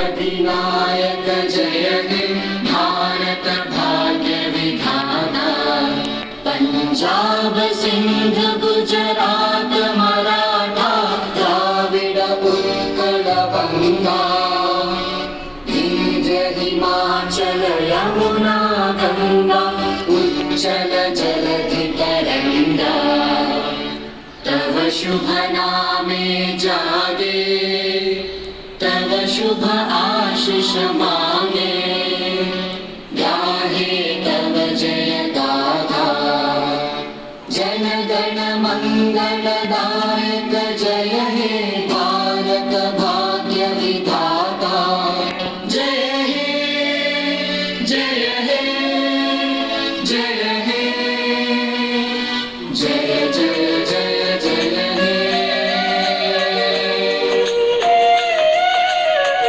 अधिनायक जय हे भारत भाग्य विधाता। पंजाब सिंध गुजरात मराठा द्राविड उत्कल बंगा विंध्य हिमाचल यमुना गंगा उच्चल जलधि तरंगा। तव शुभ नामे जागे तव शुभ आशीष मांगे।